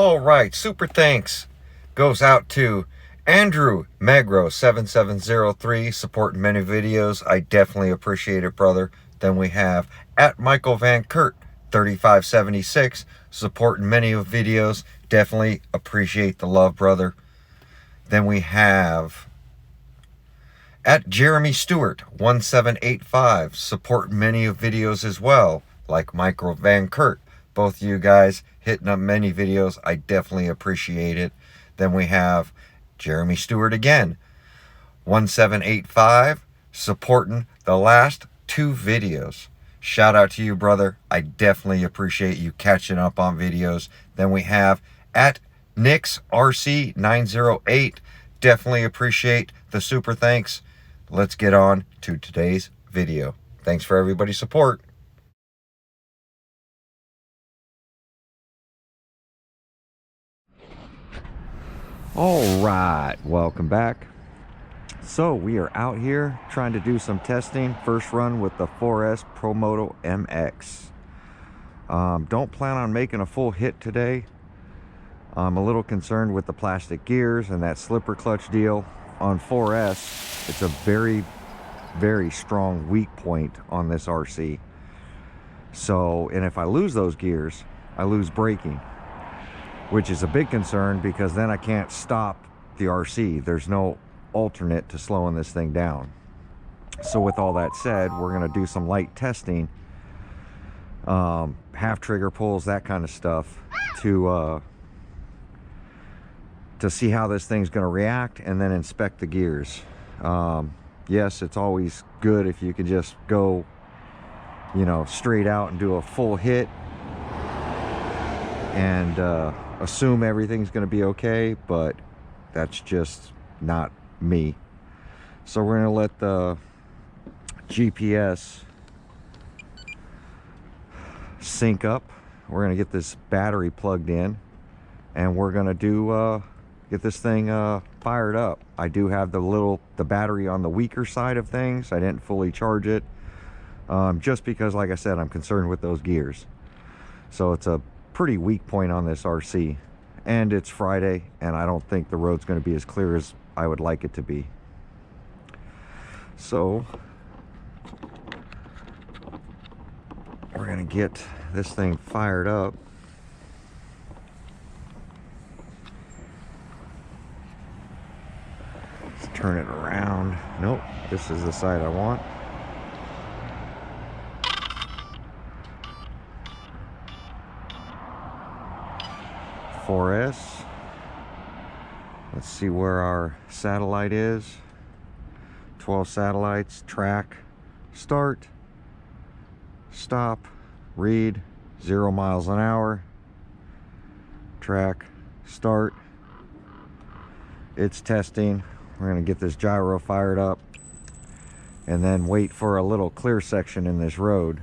All right, super thanks goes out to Andrew Magro 7703, supporting many videos. I definitely appreciate it, brother. Then we have at Michael Van Kurt 3576, supporting many of videos. Definitely appreciate the love, brother. Then we have at Jeremy Stewart 1785, support many of videos as well, like Michael Van Kurt. Both of you guys hitting up many videos. I definitely appreciate it. Then we have Jeremy Stewart again, 1785, supporting the last 2 videos. Shout out to you, brother. I definitely appreciate you catching up on videos. Then we have at Nix RC 908. Definitely appreciate the super thanks. Let's get on to today's video. Thanks for everybody's support. All right, welcome back. So we are out here trying to do some testing. First run with the 4S Promoto MX. Don't plan on making a full hit today. I'm a little concerned with the plastic gears and that slipper clutch deal. On 4S, it's a very, very strong weak point on this RC. So, and if I lose those gears, I lose braking, which is a big concern because then I can't stop the RC. There's no alternate to slowing this thing down. So with all that said, we're going to do some light testing, half trigger pulls, that kind of stuff, to see how this thing's going to react, and then inspect the gears. Yes, it's always good if you can just go, you know, straight out and do a full hit and assume everything's going to be okay, but that's just not me. So we're going to let the GPS sync up. We're going to get this battery plugged in, and we're going to do get this thing fired up. I do have the battery on the weaker side of things. I didn't fully charge it, just because, like I said, I'm concerned with those gears. So it's a pretty weak point on this RC, and it's Friday, and I don't think the road's going to be as clear as I would like it to be. So we're going to get this thing fired up. Let's turn it around. Nope, this is the side I want. .4S. Let's see where our satellite is. 12 satellites. Track. Start. Stop. Read. 0 miles an hour. Track. Start. It's testing. We're going to get this gyro fired up and then wait for a little clear section in this road.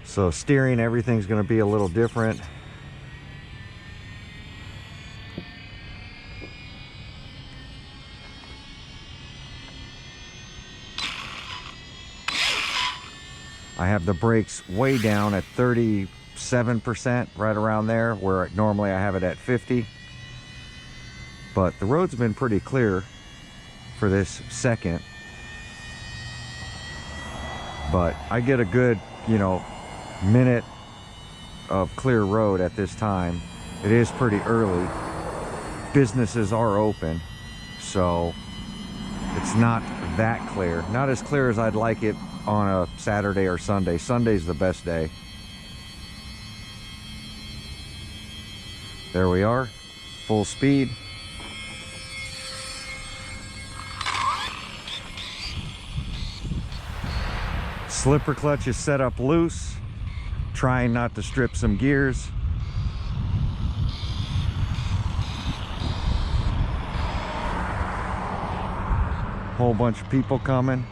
So steering, everything's going to be a little different. I have the brakes way down at 37%, right around there, where normally I have it at 50. But the road's been pretty clear for this second. But I get a good, you know, minute of clear road at this time. It is pretty early. Businesses are open, so it's not that clear. Not as clear as I'd like it on a Saturday or Sunday. Sunday's the best day. There we are, full speed. Slipper clutch is set up loose, trying not to strip some gears. Whole bunch of people coming.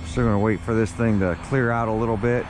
Still gonna wait for this thing to clear out a little bit.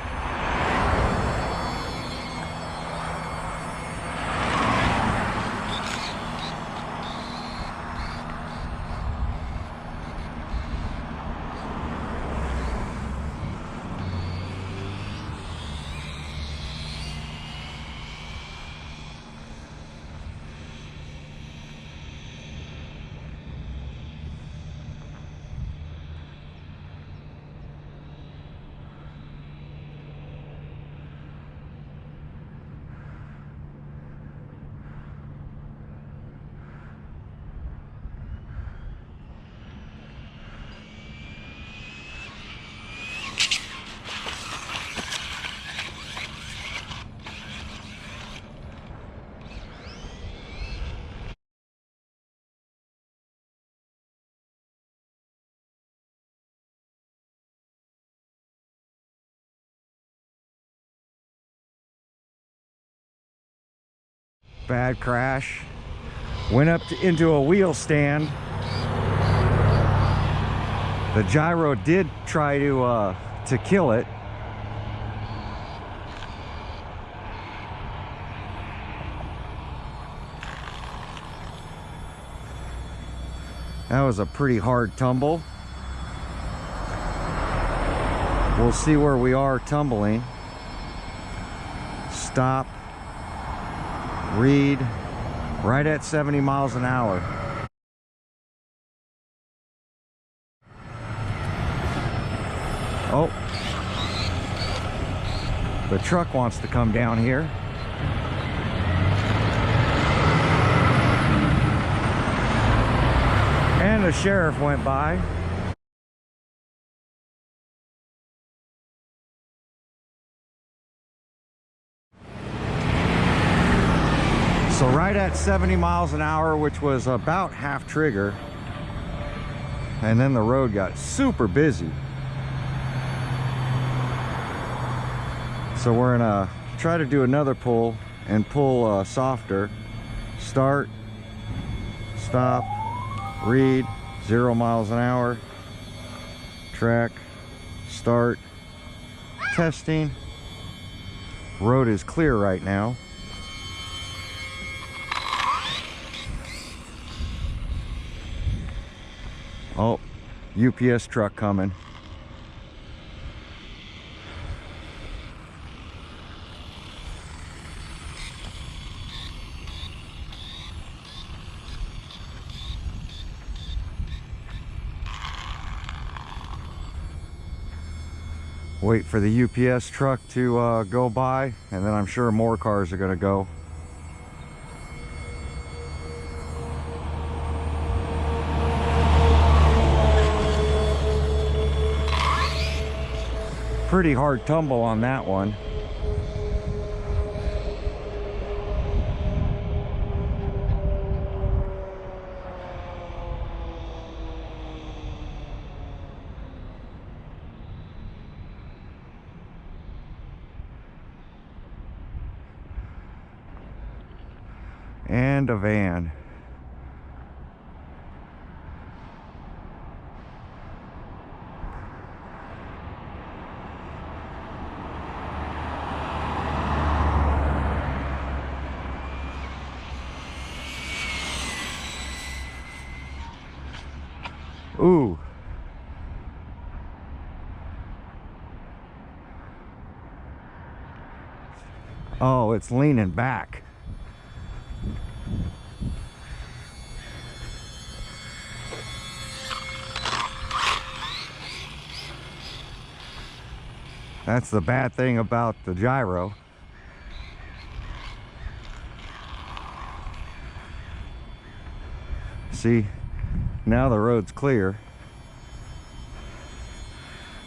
bad crash. Went up into a wheel stand. The gyro did try to kill it. That was a pretty hard tumble. We'll see where we are tumbling. Stop. Read. Right at 70 miles an hour. Oh. The truck wants to come down here. And the sheriff went by. So right at 70 miles an hour, which was about half trigger, and then the road got super busy. So we're gonna try to do another pull and pull softer. Start, stop, read, 0 miles an hour, track, start, testing. Road is clear right now. Oh, UPS truck coming. Wait for the UPS truck to go by, and then I'm sure more cars are going to go. Pretty hard tumble on that one. And a van. Ooh. Oh, it's leaning back. That's the bad thing about the gyro. See, now the road's clear.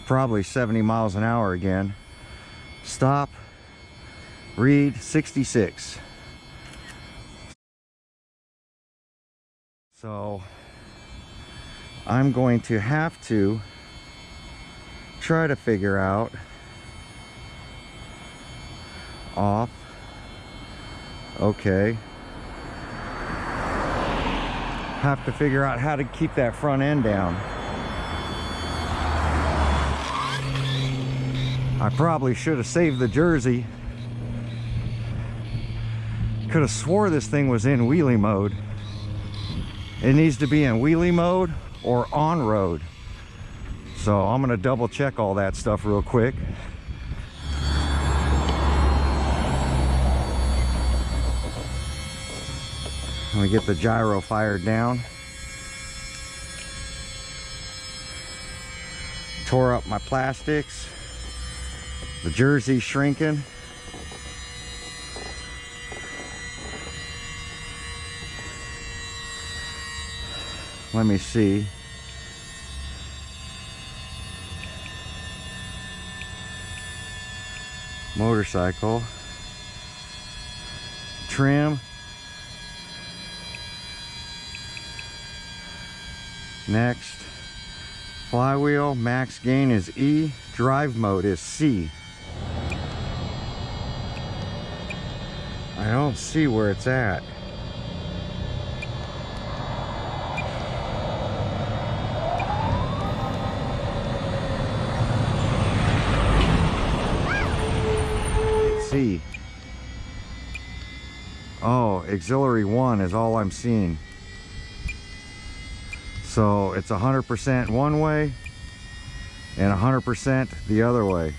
Probably 70 miles an hour again. Stop. Read 66. So I'm going to have to try to figure out off. Okay. Have to figure out how to keep that front end down. I probably should have saved the jersey. Could have swore this thing was in wheelie mode. It needs to be in wheelie mode or on road. So I'm gonna double check all that stuff real quick. Let me get the gyro fired down. Tore up my plastics. The jersey's shrinking. Let me see. Motorcycle. Trim. Next. Flywheel, max gain is E. Drive mode is C. I I don't see where it's at. Let's see. Oh, auxiliary 1 is all I'm seeing. So it's 100% one way and 100% the other way.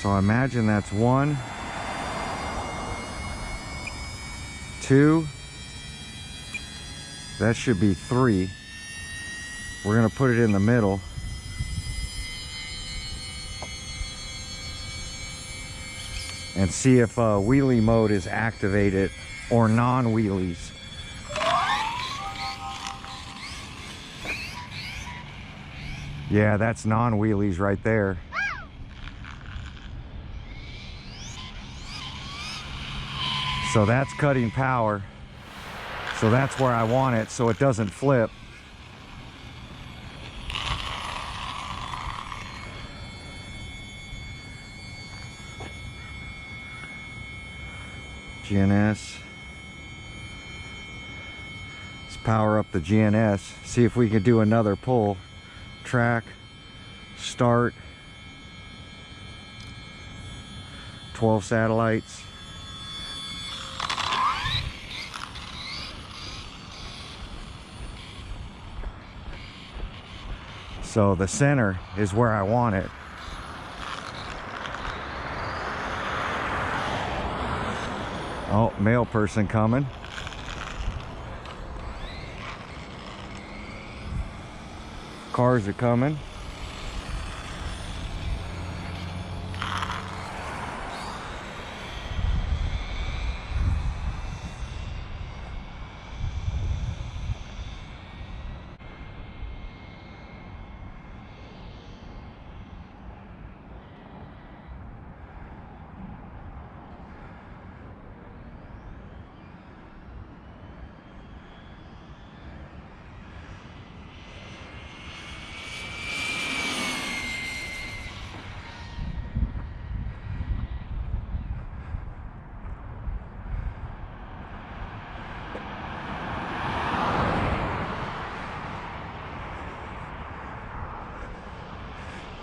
So I imagine that's 1, 2, that should be 3. We're gonna put it in the middle. And see if wheelie mode is activated or non-wheelies. Yeah, that's non-wheelies right there. So that's cutting power. So that's where I want it so it doesn't flip. GNS. Let's power up the GNS. See if we can do another pull. Track. Start. 12 satellites. So the center is where I want it. Oh, male person coming. Cars are coming.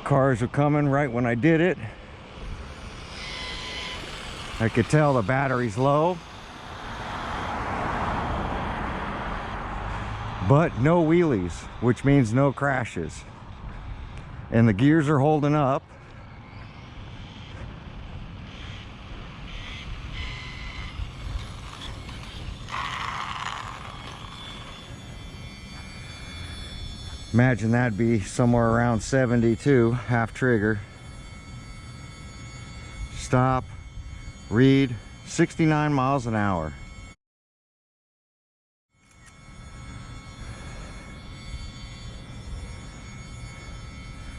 Cars are coming right when I did it. I could tell the battery's low. But no wheelies, which means no crashes. And the gears are holding up. Imagine that'd be somewhere around 72, half trigger. Stop, read, 69 miles an hour.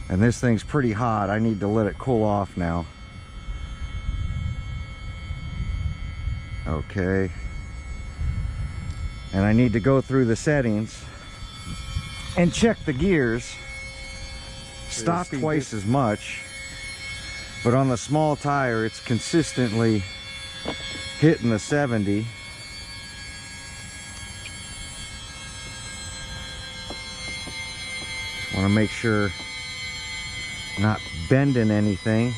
And this thing's pretty hot. I need to let it cool off now. Okay. And I need to go through the settings and check the gears. Stop twice as much, but on the small tire it's consistently hitting the 70. Want to make sure not bending anything.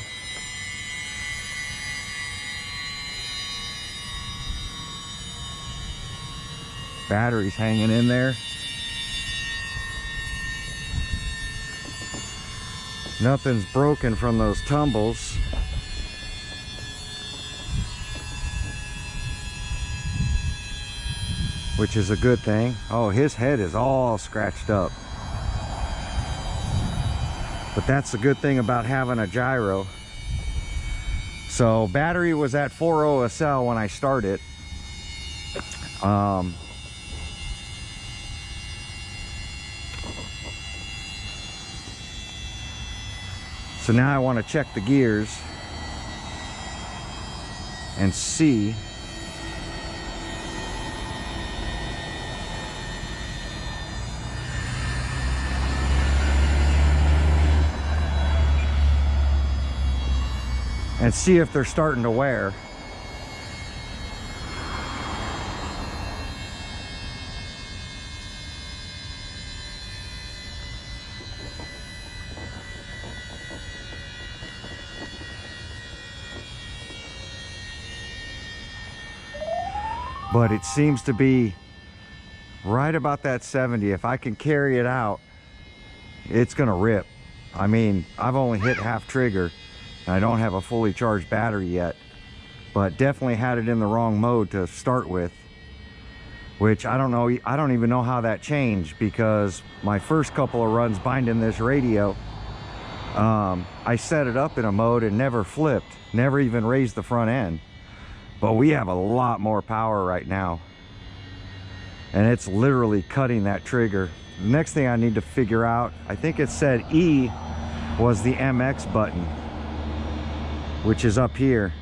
Battery's hanging in there. Nothing's broken from those tumbles. Which is a good thing. Oh, his head is all scratched up. But that's the good thing about having a gyro. So battery was at 4.0 SL when I started. So now I want to check the gears and see and see if they're starting to wear. But it seems to be right about that 70. If I can carry it out, it's gonna rip. I mean, I've only hit half trigger and I don't have a fully charged battery yet, but definitely had it in the wrong mode to start with, which I don't know, I don't even know how that changed, because my first couple of runs binding this radio, I set it up in a mode and never flipped, never even raised the front end. But we have a lot more power right now, and it's literally cutting that trigger. The next thing I need to figure out, I think it said E was the MX button, which is up here.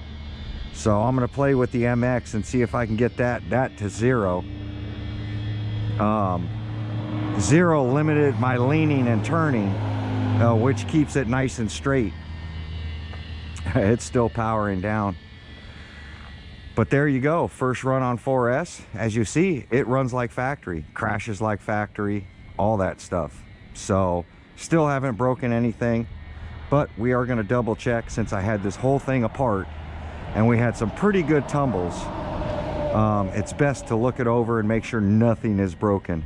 So I'm gonna play with the MX and see if I can get that to 0. 0 limited my leaning and turning, which keeps it nice and straight. It's still powering down. But there you go, first run on 4S. As you see, it runs like factory, crashes like factory, all that stuff. So still haven't broken anything, but we are gonna double check since I had this whole thing apart and we had some pretty good tumbles. It's best to look it over and make sure nothing is broken.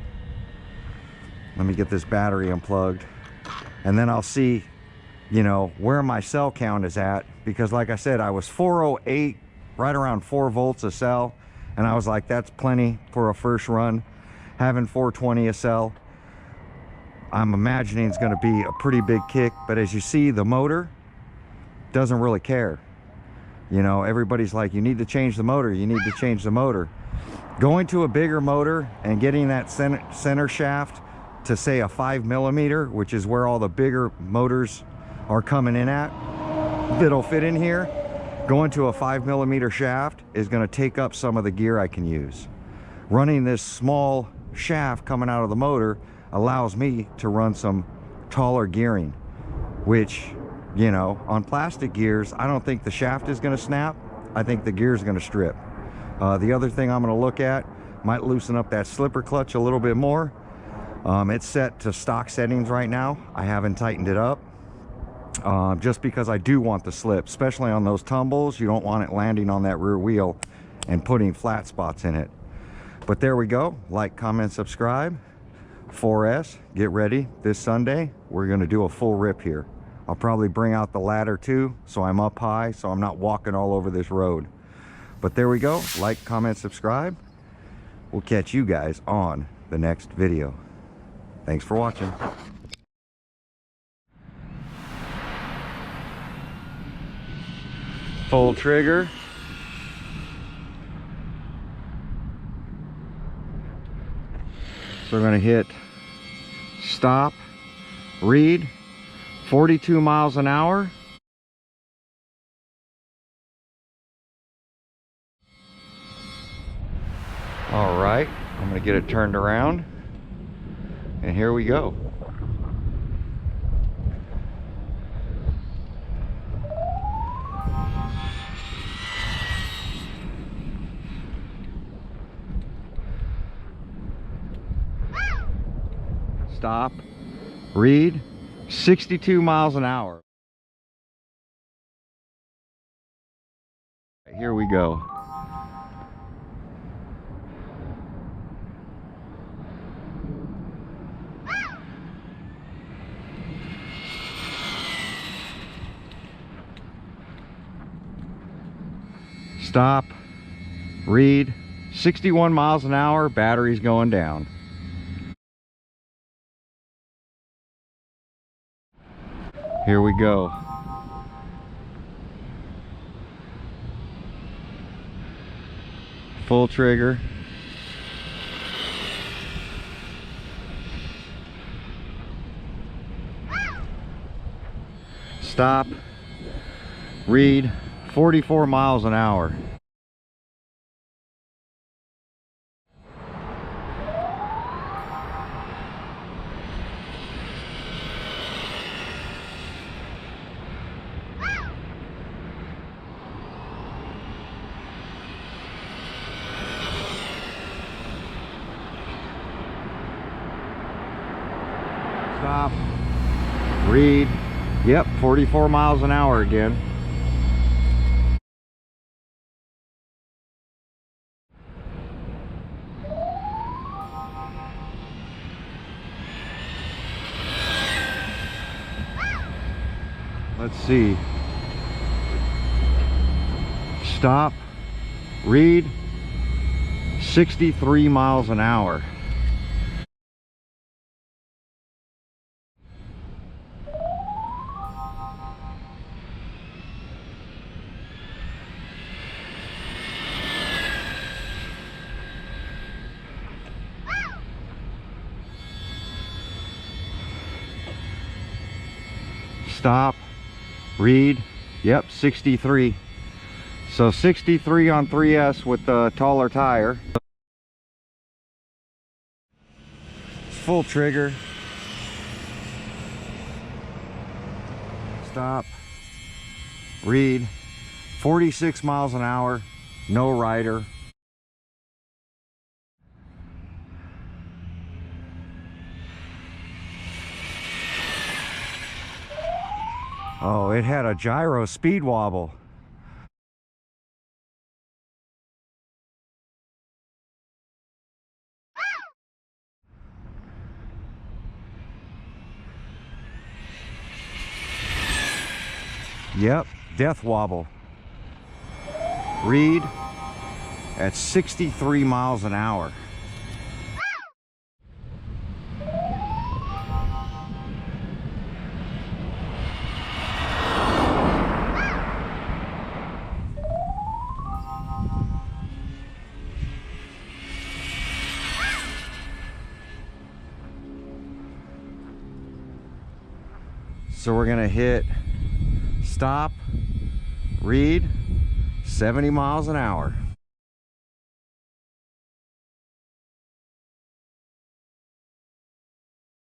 Let me get this battery unplugged, and then I'll see, you know, where my cell count is at, because like I said, I was 408, right around 4 volts a cell, and I was like, that's plenty for a first run. Having 420 a cell, I'm imagining it's going to be a pretty big kick. But as you see, the motor doesn't really care. You know, everybody's like, you need to change the motor, you need to change the motor. Going to a bigger motor and getting that center shaft to, say, a 5mm, which is where all the bigger motors are coming in at, that'll fit in here. Going to a 5mm shaft is going to take up some of the gear I can use. Running this small shaft coming out of the motor allows me to run some taller gearing, which, you know, on plastic gears, I don't think the shaft is going to snap. I think the gear is going to strip. The other thing I'm going to look at, might loosen up that slipper clutch a little bit more. It's set to stock settings right now. I haven't tightened it up. Just because I do want the slip, especially on those tumbles. You don't want it landing on that rear wheel and putting flat spots in it. But there we go. Like, comment, subscribe. 4S, get ready. This Sunday, we're going to do a full rip here. I'll probably bring out the ladder too, so I'm up high, so I'm not walking all over this road. But there we go. Like, comment, subscribe. We'll catch you guys on the next video. Thanks for watching. Full trigger. So we're going to hit stop, read, 42 miles an hour. All right, I'm going to get it turned around, and here we go. Stop, read, 62 miles an hour. Here we go. Stop, read, 61 miles an hour, battery's going down. Here we go. Full trigger. Stop, read, 44 miles an hour. Stop. Read. Yep, 44 miles an hour again. Let's see. Stop. Read. 63 miles an hour. Stop. Read. Yep, 63. So 63 on 3S with the taller tire. Full trigger. Stop. Read. 46 miles an hour. No rider. Oh, it had a gyro speed wobble. Yep, death wobble. Read at 63 miles an hour. So we're gonna hit stop, read, 70 miles an hour.